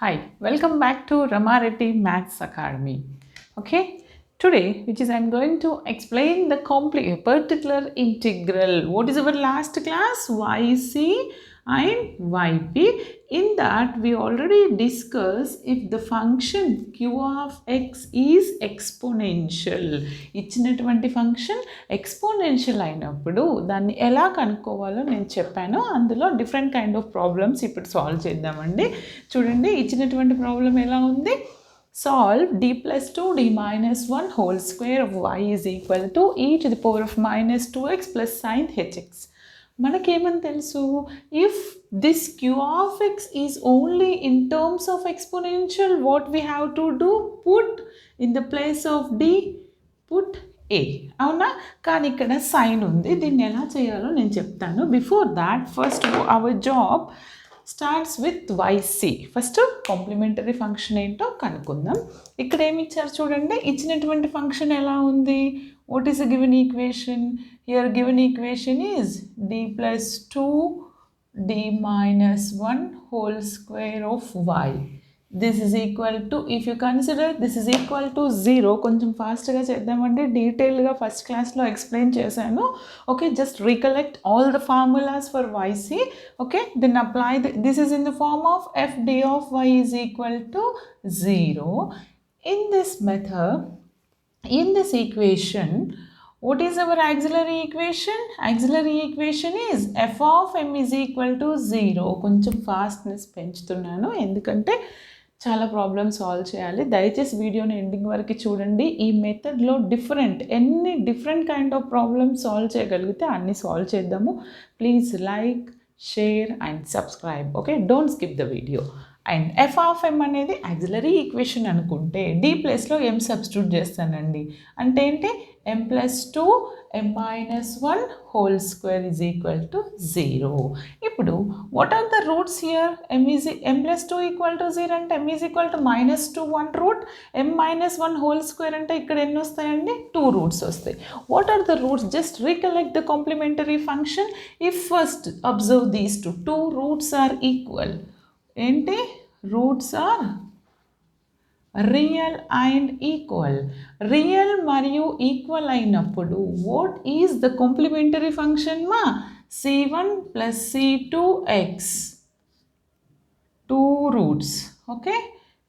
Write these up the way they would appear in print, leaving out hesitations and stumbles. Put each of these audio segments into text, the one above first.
Hi, welcome back to Ramareddy Maths Academy. Okay, today, which is I'm going to explain the particular integral. What is our last class? YC and YP. In that, we already discussed if the function q of x is exponential. ఇచ్చినటువంటి function exponential అయినప్పుడు దాన్ని ఎలా కనుక్కోవాలో నేను చెప్పాను. అందులో different kind of problems ఇప్పుడు solve చేద్దామండి. చూడండి, ఇచ్చినటువంటి ప్రాబ్లం ఎలా ఉంది? Solve d plus 2 d minus 1 whole square of y is equal to e to the power of minus 2x plus sin hx. మనకేమని తెలుసు? If this q of x is only in terms of exponential, what we have to do? Put in the place of d, put a. అవునా? కానీ ఇక్కడ sign ఉంది. దీన్ని ఎలా చేయాలో నేను చెప్తాను. Before that first our job starts with YC. First complementary function ఏంటో కనుక్కుందాం. ఇక్కడ ఏమి ఇచ్చారు చూడండి, ఇచ్చినటువంటి ఫంక్షన్ ఎలా ఉంది? What is the given equation? Here given equation is d plus 2 d minus 1 whole square of y. This is equal to, if you consider this is equal to 0, కొంచెం ఫాస్ట్గా చేద్దామండి. డీటెయిల్గా ఫస్ట్ క్లాస్లో ఎక్స్ప్లెయిన్ చేశాను. Okay, just recollect all the formulas for YC. Okay, then apply this is in the form of f d of y is equal to 0. In this method, in this equation, what is our auxiliary equation? Auxiliary equation is f of m is equal to 0. కొంచెం fastness పెంచుతున్నాను ఎందుకంటే చాలా problems solve చేయాలి. దయచేసి వీడియోని ending వరకు చూడండి. ఈ మెథడ్లో ఎన్ని different kind of problems solve చేయగలిగితే అన్ని సాల్వ్ చేద్దాము. Please like, share and subscribe. Okay, don't skip the video. And f of m అనేది ఆక్సిలరీ ఈక్వేషన్ అనుకుంటే డి ప్లస్లో ఎం సబ్స్టిట్యూట్ చేస్తానండి. అంటే ఏంటి? m plus 2 m minus 1 whole square is equal to 0. ఇప్పుడు what are the roots here? m plus 2 equal to 0 అంటే m is equal to minus 2 1 root, m minus 1 whole square అంటే ఇక్కడ ఎన్ని వస్తాయండి? 2 roots వస్తాయి. What are the roots? Just recollect the complementary function. If first observe these two roots are equal. ఏంటి? Roots are real and equal. Real మరియు equal అయినప్పుడు what is the complementary function మా? c1 plus c2x, 2 roots. Okay,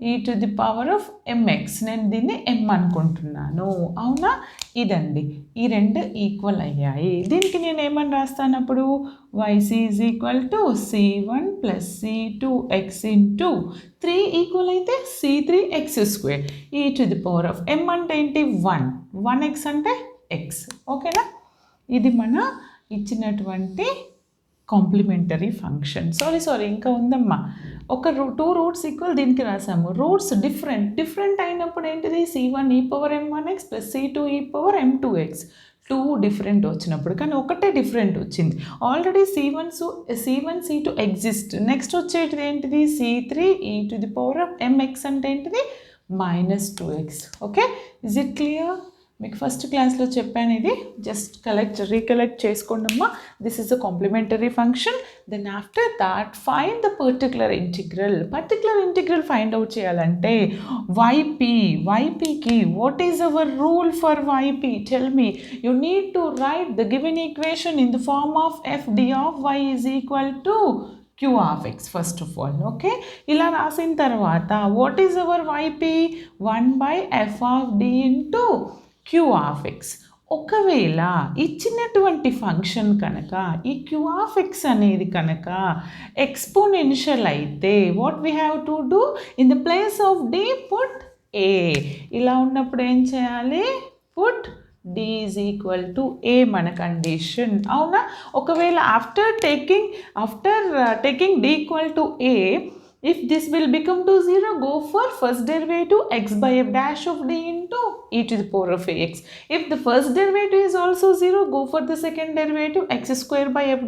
e to the power of mx. నేను దీన్ని m అనుకుంటున్నాను. అవునా? ఇదండి, ఈ రెండు ఈక్వల్ అయ్యాయి. దీనికి నేను ఏమని రాస్తాను అప్పుడు? yc is equal to c1 plus c2x into 3 equal అయితే c3x square. e to the power of m అంటే ఏంటి? 1, 1x అంటే x. ఓకేనా? ఇది మన ఇచ్చినటువంటి కాంప్లిమెంటరీ ఫంక్షన్. సారీ ఇంకా ఉందమ్మా. ఒక 2 రూట్స్ ఈక్వల్ దీనికి రాసాము. రూట్స్ డిఫరెంట్ అయినప్పుడు ఏంటిది? c1 e power m1x plus c2 e power m2x. 2 different వచ్చినప్పుడు, కానీ ఒకటే డిఫరెంట్ వచ్చింది. Already c1 c2 exist. Next వచ్చేటిది ఏంటిది? c3 e to the power of mx అంటే ఏంటిది? Minus 2x. Okay, is it clear? మీకు ఫస్ట్ క్లాస్లో చెప్పాను, ఇది జస్ట్ రీకలెక్ట్ చేసుకోండమ్మా. This is the complementary function. Then after that find the particular integral find out చేయాలంటే YPకి what is our rule for YP? Tell me. You need to write the given equation in the form of f d of y is equal to q of x first of all. Okay, ఇలా రాసిన తర్వాత what is hour YP? 1 by f of d into q of x. ఒకవేళ ఇచ్చినటువంటి function కనుక ఈ q of x అనేది కనుక exponential అయితే what we have to do? In the place of d put a. ఇలా ఉన్నప్పుడు ఏం చేయాలి? Put d is equal to a మన కండిషన్. అవునా? ఒకవేళ after taking d equal to a, if this will become to 0, go for first derivative x by f dash of d into e to the power of ax. If the first derivative is also 0, go for the second derivative x square by f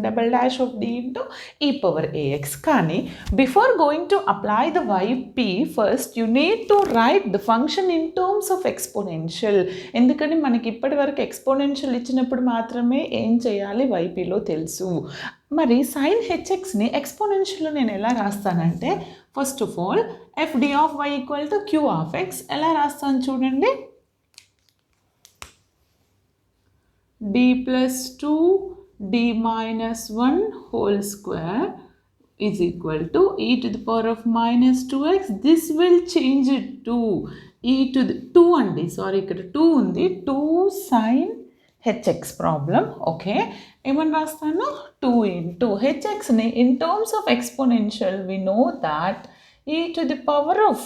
double dash of d into e power ax. కానీ before going to apply the yp, first you need to write the function in terms of exponential. ఎందుకని మనకి ఇప్పటి వరకు exponential ఇచ్చినప్పుడు మాత్రమే ఏం చేయాలి ypలో తెలుసు. మరి sin hxని ఎక్స్పోనెన్షియల్లో నేను ఎలా రాస్తానంటే first of all f d of y equal to q of x ఎలా రాస్తాను చూడండి. d plus 2 d minus 1 whole square is equal to e to the power of minus 2x. This will change it to e to the 2 andi, sorry ikkada 2 undi, 2 sin hx problem. Okay, ఏమని రాస్తాను 2 into hx ni in terms of exponential we know that e to the power of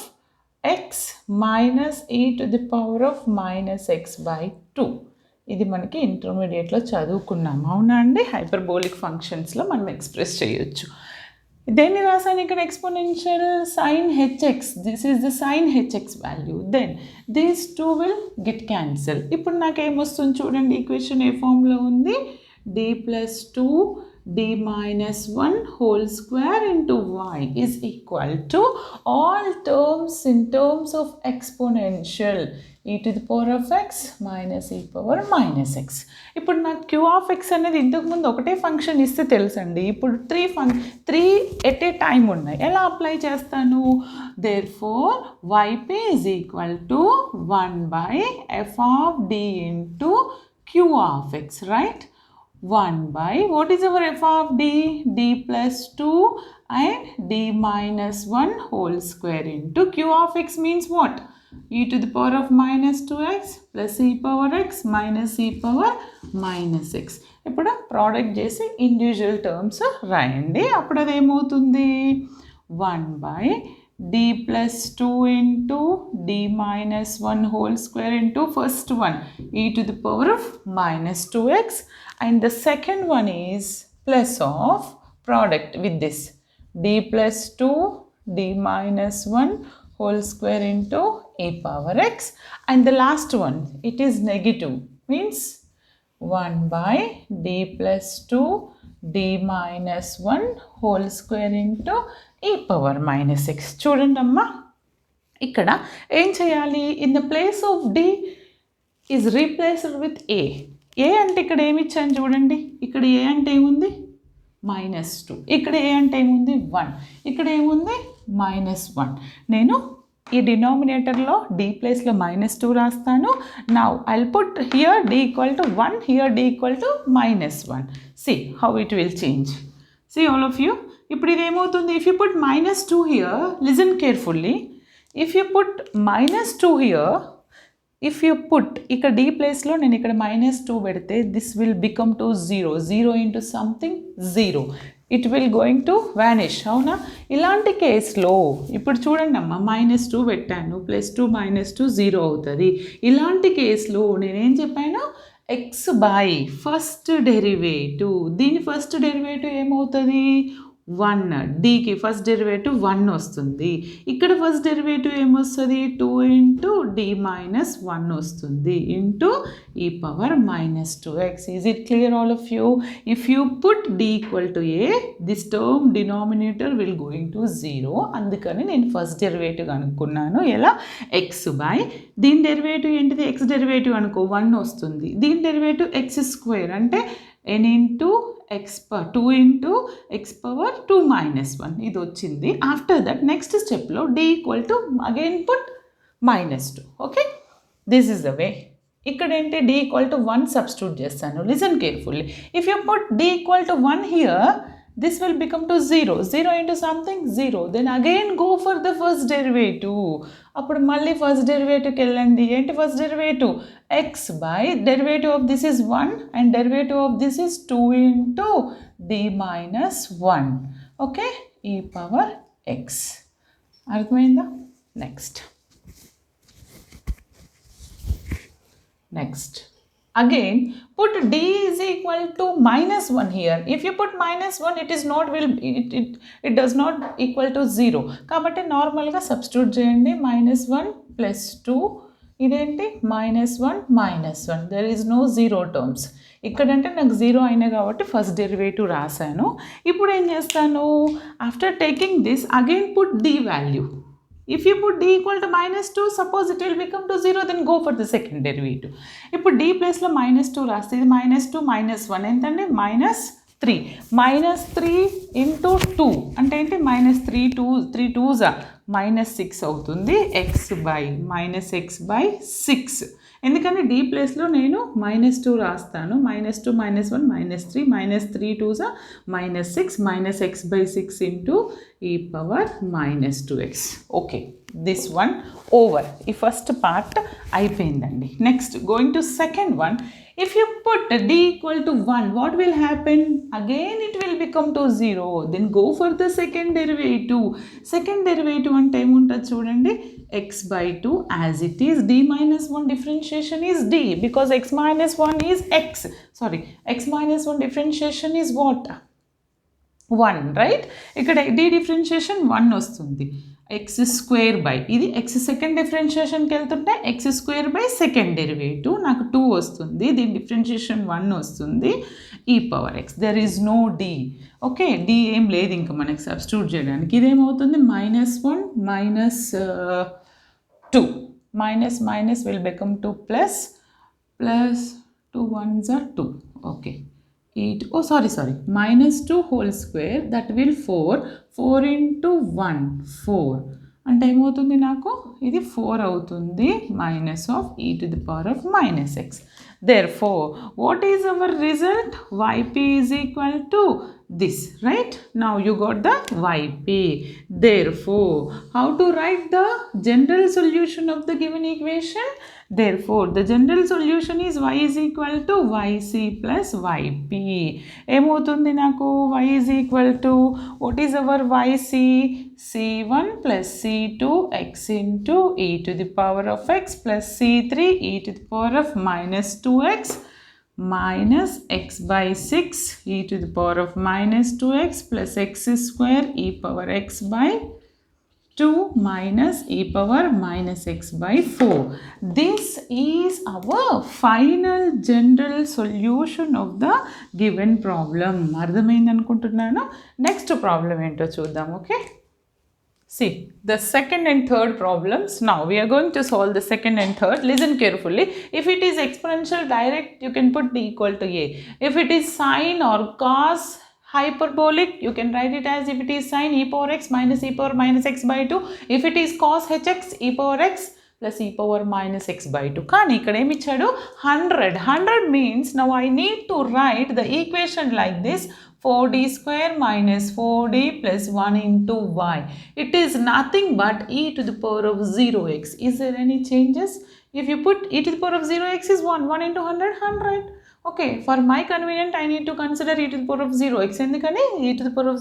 x minus e to the power of minus x by 2. ఇది మనకి ఇంటర్మీడియట్లో చదువుకున్నాం అవునా అండి. Hyperbolic ఫంక్షన్స్లో మనం ఎక్స్ప్రెస్ చేయొచ్చు. దేన్ని రాసాను ఇక్కడ exponential sine h x. This is the sine h x value. Then these two will get cancel. ఇప్పుడు నాకు ఏమొస్తుంది చూడండి, ఈక్వేషన్ ఏ ఫామ్లో ఉంది, d plus 2 d minus 1 whole square into y is equal to all terms in terms of exponential e to the power of x minus e power minus x. ఇప్పుడు నాకు q of x అనేది ఇంతకుముందు ఒకటే function ఇస్తే తెలుసండి. ఇప్పుడు three at a time ఉన్నాయి. ఎలా అప్లై చేస్తాను, therefore yp is equal to 1 by f of d into q of x, right? 1 by what is our f of d? d plus 2 and d minus 1 whole square into q of x means what? E to the power of minus 2x plus e power x minus e power minus x. ఇప్పుడు product చేసి individual terms రాయండి. అప్పుడు అది ఏమవుతుంది, 1 by d plus 2 into d minus 1 whole square into first one e to the power of minus 2x and the second one is plus of product with this d plus 2 d minus 1 whole square into e power x and the last one it is negative means 1 by d plus 2 d minus 1 whole square into e power minus x. చూడండి అమ్మా, ఇక్కడ ఏం చేయాలి, in the place of d is replaced with a. a అంటే ఇక్కడ ఏమి ఇచ్చాను చూడండి, ఇక్కడ a అంటే ఏముంది -2, ఇక్కడ a అంటే ఏముంది 1, ఇక్కడ ఏముంది -1. నేను ఈ డినామినేటర్లో d ప్లేస్లో -2 రాస్తాను. Now I will put here d equal to 1, here d equal to -1. See how it will change. See all of you. ఇప్పుడు ఇది ఏమవుతుంది, if you put -2 here, listen carefully, if you put -2 here, if you put ఇక్కడ d ప్లేస్లో నేను ఇక్కడ -2 పెడితే this will become to 0, 0 into something 0, it will going to vanish. అవునా, ఇలాంటి కేసులో ఇప్పుడు చూడండి అమ్మ, -2 పెట్టాను, +2 -2 0 అవుతుంది. ఇలాంటి కేసులో నేనేం చెప్పాను, x బై ఫస్ట్ డెరివేటివ్, దీని ఫస్ట్ డెరివేటివ్ ఏమవుతుంది 1, dకి ఫస్ట్ డెరివేటివ్ 1 వస్తుంది. ఇక్కడ ఫస్ట్ డెరివేటివ్ ఏమొస్తుంది 2 ఇంటూ d మైనస్ 1 వస్తుంది into e power -2x. Is it clear all of you? If you put d equal to a, this term denominator will going to 0. అందుకని నేను first derivative అనుకున్నాను. ఎలా, x by దీని derivative ఏంటిది, x derivative అనుకో 1 వస్తుంది, దీని డెరివేటివ్ x² అంటే n into x power 2 into x power 2 -1 ఇది వచ్చింది. ఆఫ్టర్ దట్ నెక్స్ట్ స్టెప్లో d equal to again put -2. Okay, this is the way. ఇక్కడ ఏంటి d ఈక్వల్ టు 1 సబ్స్టిట్యూట్ చేస్తాను. Listen carefully, if you put d equal to 1 here, this will become to 0, 0 into something 0, then again go for the first derivative. అప్పుడు మళ్ళీ first డెరివేటివ్కి వెళ్ళండి. ఏంటి first derivative, x by derivative of this is 1 and derivative of this is 2 into d minus 1. Okay, ఈ power x. అర్థమైందా? Next again put d is equal to -1 here. If you put -1, it is not it does not equal to 0. కాబట్టి నార్మల్గా substitute చేయండి. -1 + 2 ఇదేంటి -1 -1, there is no 0 terms. ఇక్కడంటే నాకు 0 అయినా కాబట్టి ఫస్ట్ డెరివేటివ్ రాశాను. ఇప్పుడు ఏం చేస్తాను, after taking this again put d value. If you put d equal to -2, suppose it will become to 0, then go for the second derivative. ఇప్పుడు d ప్లేస్లో -2 రాస్తే ఇది -2 -1 ఎంతండి -3. 3 minus 3 into 2 అంటే ఏంటి minus 3 2s minus 6 అవుతుంది x by minus x by 6 ఎందుకని d ప్లేస్లో నేను -2 రాస్తాను -2 -1 -3 -3 2s -6 minus x by 6 into e power -2x okay this one over ఈ ఫస్ట్ పార్ట్ అయిపోయిందండి next going to second one if you put d equal to 1 what will happen again it will become to 0 then go for the second derivative అంటే ఏముంటుంది చూడండి x by 2 as it is d minus 1 differentiation is d because x minus 1 is x minus 1 differentiation is what 1 right ఇక్కడ d differentiation 1 వస్తుంది x square by ఇది x second differentiation కి వెళ్తుంటే x square by second derivative నాకు 2 వస్తుంది దీని differentiation 1 వస్తుంది e power x there is no d okay d ఏం లేదు ఇంకా మనకి సబ్స్టిట్యూట్ చేయడానికి ఇదేమవుతుంది -1 minus 2 minus will become 2 plus 2 1s are 2 okay minus 2 whole square that will 4 into 1 4 అంటే ఏమవుతుంది నాకు ఇది 4 అవుతుంది minus of e to the power of minus x therefore what is our result yp is equal to this right now you got the yp therefore how to write the general solution of the given equation therefore the general solution is y is equal to yc plus yp ఏమవుతుంది నాకు y is equal to what is our yc c1 plus c2 x into e to the power of x plus c3 e to the power of minus 2x minus x by 6 e to the power of minus 2x plus x square e power x by 2 minus e power minus x by 4. This is our final general solution of the given problem. అర్థమైంది అనుకుంటున్నాను next problem ఏంటో చూద్దాం okay See the second and third problems. Now we are going to solve the second and third. Listen carefully. If it is exponential direct, you can put d equal to a. If it is sine or cos hyperbolic, you can write it as if it is sine e power x minus e power minus x by 2. If it is cos hx e power x plus e power minus x by 2. కానీ ఇక్కడ ఏమి ఇచ్చాడు 100 means now I need to write the equation like this 4d square minus 4d plus 1 into y. It is nothing but e to the power of 0x. Is there any changes? If you put e to the power of 0x is 1 into 100. Okay, for my convenient I need to consider e to the power of 0x. ఎందుకని e to the power of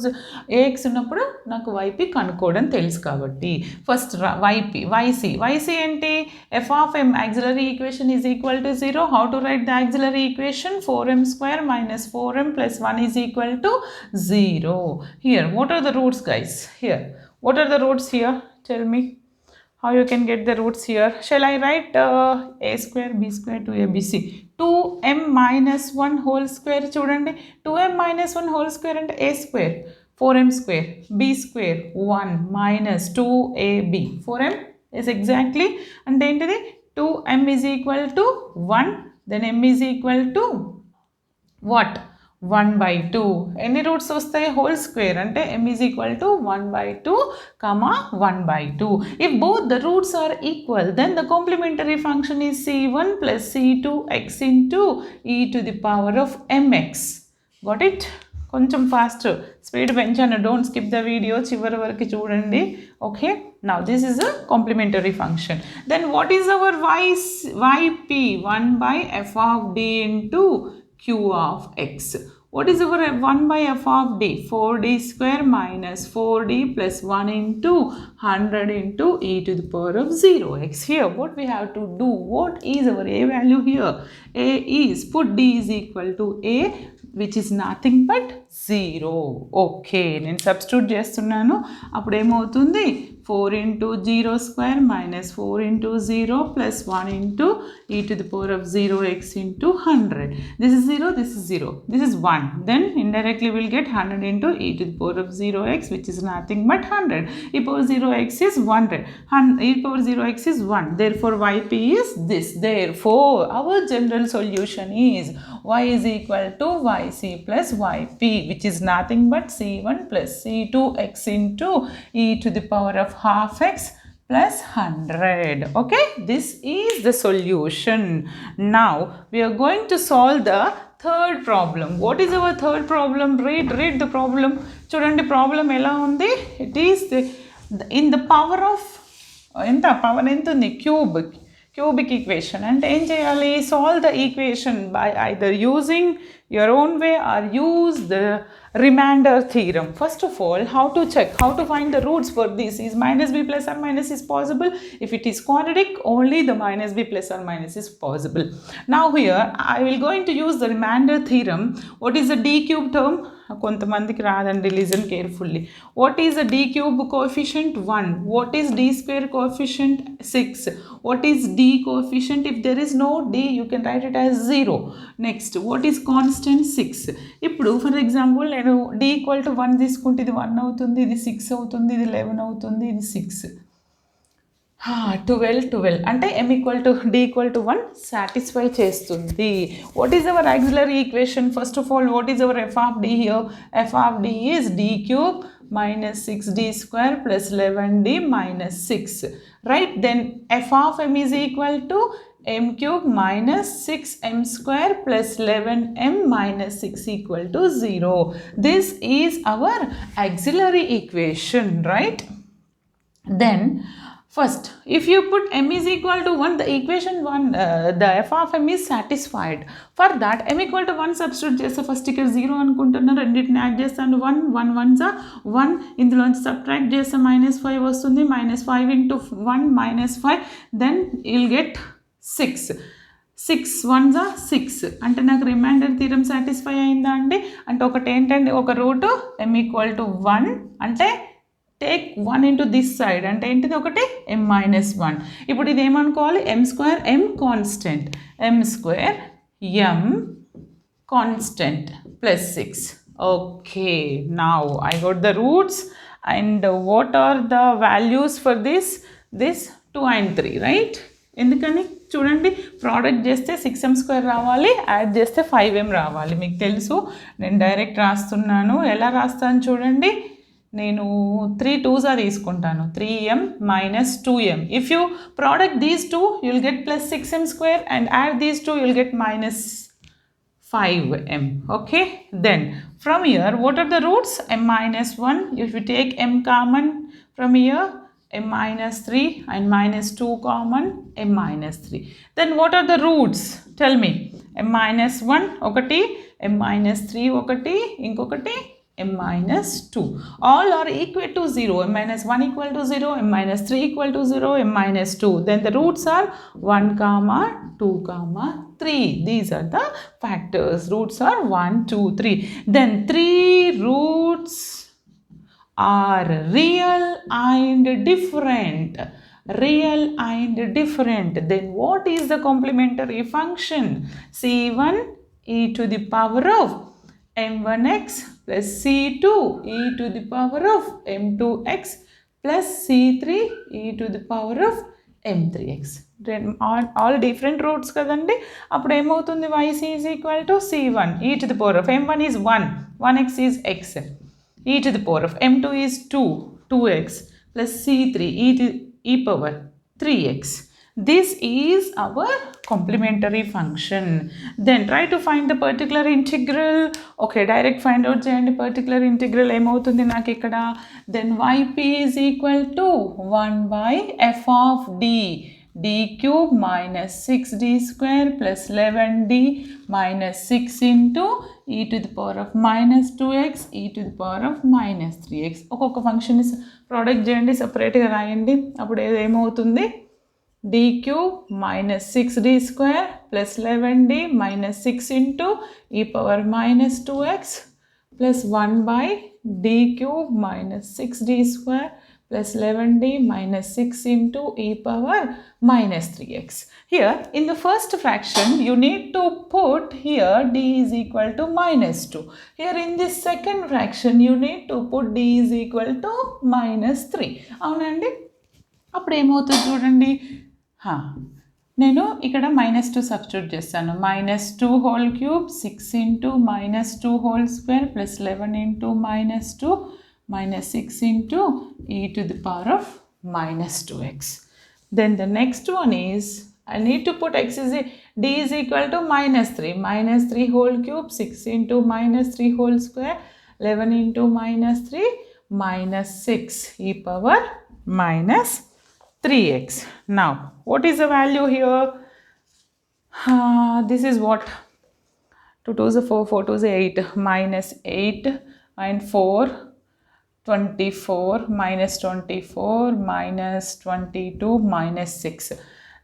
ax ఉన్నప్పుడు నాకు yp కనుక్కోవడం తెలుసు కాబట్టి first yc ఏంటి f of m auxiliary equation is equal to 0. How to write the auxiliary equation 4m square minus 4m plus 1 is equal to 0. Here what are the roots guys? Here what are the roots here? Tell me how you can get the roots here. Shall I write a square b square 2abc 2m minus 1 whole square చూడండి 2m minus 1 whole square అంటే a square 4m square b square 1 minus 2ab 4m is exactly అంటే ఏంటిది 2m is equal to 1 then m is equal to what 1 by 2 ఎన్ని roots వస్తాయి whole square అంటే m is equal to 1 by 2 comma 1 by 2 if both the roots are equal then the complementary function is c1 plus c2 x into e to the power of mx got it కొంచెం fast speed పెంచాను don't skip the video చివరి వరకు చూడండి okay now this is a complementary function then what is our yp 1 by f of d into q of x what is our 1 by f of d 4d square minus 4d plus 1 into 100 into e to the power of 0x here what we have to do what is our a value here a is put d is equal to a which is nothing but 0 okay నేను substitute చేస్తున్నాను అప్పుడు ఏమవుతుంది 4 into 0 square minus 4 into 0 plus 1 into e to the power of 0x into 100. This is 0, this is 0, this is 1. Then indirectly we'll get 100 into e to the power of 0x, which is nothing but 100. E power 0x is 100. E power 0x is 1. Therefore, yp is this. Therefore, our general solution is y is equal to yc plus yp, which is nothing but c1 plus c2x into e to the power of half x plus 100. Okay, this is the solution. Now we are going to solve the third problem. What is our third problem? Read the problem. Chudandi problem ela undi. It is in the power of power entundi cubic equation. And em cheyali? Solve the equation by either using your own way or use the remainder theorem. First of all, how to check, how to find the roots for this? Is minus b plus or minus is possible? If it is quadratic, only the minus b plus or minus is possible. Now here I will going to use the remainder theorem. What is the d cube term? కొంతమందికి రాదండి, listen carefully. What is the d cube coefficient? 1. What is d square coefficient? 6. What is d coefficient? If there is no d, you can write it as 0. Next, what is constant? 6. ఇప్పుడు for example నేను d equal to 1 తీసుకుంటే ఇది 1 అవుతుంది, ఇది 6 అవుతుంది, ఇది 11 అవుతుంది, ఇది 6. 12 అంటే m equal to d equal to 1 satisfy చేస్తుంది. What is our auxiliary equation? First of all, what is our f of d here? F of d is d cube minus 6d square plus 11d minus 6. Right? Then f of m is equal to m cube minus 6m square plus 11m minus 6 equal to 0. This is our auxiliary equation, right? Then first, if you put m is equal to 1, the equation 1, the f of m is satisfied. For that, m equal to 1 substitute చేస్తే first ఇక్కడ 0 అనుకుంటున్నాను, రెండింటిని add చేస్తాను 1 1 1, ఇందులోంచి subtract చేస్తే -5 వస్తుంది, -5 into 1 -5, then you'll get 6. 6 1s are 6 అంటే నాకు రిమైండర్ థీరం సాటిస్ఫై అయిందా అండి? అంటే ఒకటి ఏంటంటే ఒక రూట్ m ఈక్వల్ టు 1 అంటే టేక్ 1 into this side అంటే ఏంటిది ఒకటి m minus 1. ఇప్పుడు ఇది ఏమనుకోవాలి? m square m constant, m square m constant plus 6. Okay, now I got the roots. And what are the values for this 2 and 3, right? ఎందుకని చూడండి, product చేస్తే 6m square రావాలి, యాడ్ చేస్తే 5m రావాలి. మీకు తెలుసు, నేను డైరెక్ట్ రాస్తున్నాను. ఎలా రాస్తాను చూడండి, నేను 3 2s తీసుకుంటాను, 3m minus 2m. If you product these two, you'll get plus 6m square, and add these two, you'll get minus 5m. Okay, then from here, what are the roots? m minus 1. If you take m common from here, m minus 3, and minus 2 common, m minus 3. Then what are the roots? Tell me. m minus 1 ఒకటి, m minus 3 ఒకటి, ఇంకొకటి m minus 2. All are equal to 0. m minus 1 equal to 0, m minus 3 equal to 0, m minus 2. Then the roots are 1 comma 2 comma 3. These are the factors. Roots are 1 2 3. Then 3 roots are real and different. Real and different. Then what is the complementary function? C1 e to the power of m1x plus c2 e to the power of m2x plus c3 e to the power of m3x. All different roots kadandi. Appudu emoutundi? yc is equal to c1 e to the power of m1 is 1, 1x is x, e to the power of m2 is 2, 2x plus c3 e power 3x. This is our complementary function. Then try to find the particular integral. Okay, direct find out cheyandi particular integral emoutundi naaku ikkada. Then yp is equal to 1 by f of d, d cube minus 6d square plus 11d minus 6 into e to the power of minus 2x e to the power of minus 3x. ఒక్కొక్క function product చేయండి, సపరేట్గా రాయండి. అప్పుడు ఏమవుతుంది? d cube minus 6d square plus 11d minus 6 into e power minus 2x plus 1 by d cube minus 6d square plus 11d minus 6 into e power minus 3x. Here in the first fraction you need to put here d is equal to minus 2. Here in this second fraction you need to put d is equal to minus 3. అవునండి, అప్పుడు ఏమవుతుంది చూడండి. నేను ఇక్కడ -2 substitute చేస్తాను. -2 whole cube 6 into -2 whole square plus 11 into -2 -6 into e to the power of -2x. Then the next one is I need to put d is equal to -3. -3 whole cube 6 into -3 whole square 11 into -3 -6 e power -3x. Now what is the value here? This is what 2 2s are 4, 4 2s are 8, -8 and 4 24 minus 24 minus 22 minus 6.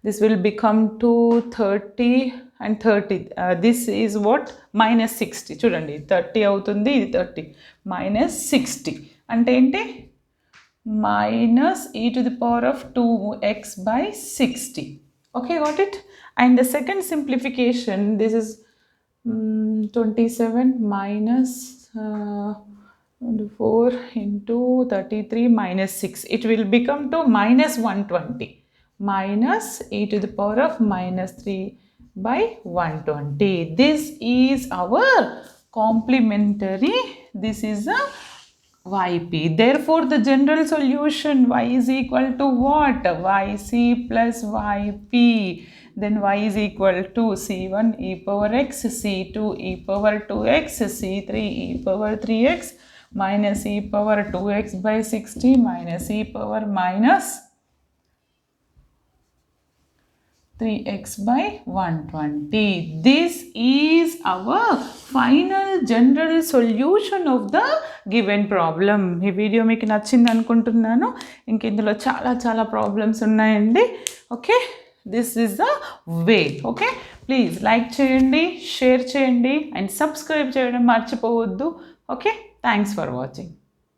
This will become to 30 and 30. This is what? Minus 60. చూడండి 30 అవుతుంది, ఇది 30 minus 60 అంటే ఏంటి? Minus e to the power of 2x by 60. Okay, got it? And the second simplification, this is 27 minus 24 into 33 minus 6. It will become to minus 120. Minus e to the power of minus 3 by 120. This is our complementary. This is a yp. Therefore, the general solution y is equal to what? yc plus yp. Then y is equal to c1 e power x, c2 e power 2x, c3 e power 3x minus e power 2x by 60 minus e power minus 3x by 120. This is our final general solution of the given problem. ఈ video మీకు నచ్చింది అనుకుంటున్నాను. ఇంక ఇందులో చాలా problems ఉన్నాయండి. Okay, this is the way. Okay, please like చేయండి, share చేయండి అండ్ సబ్స్క్రైబ్ చేయడం మర్చిపోవద్దు. Okay, thanks for watching.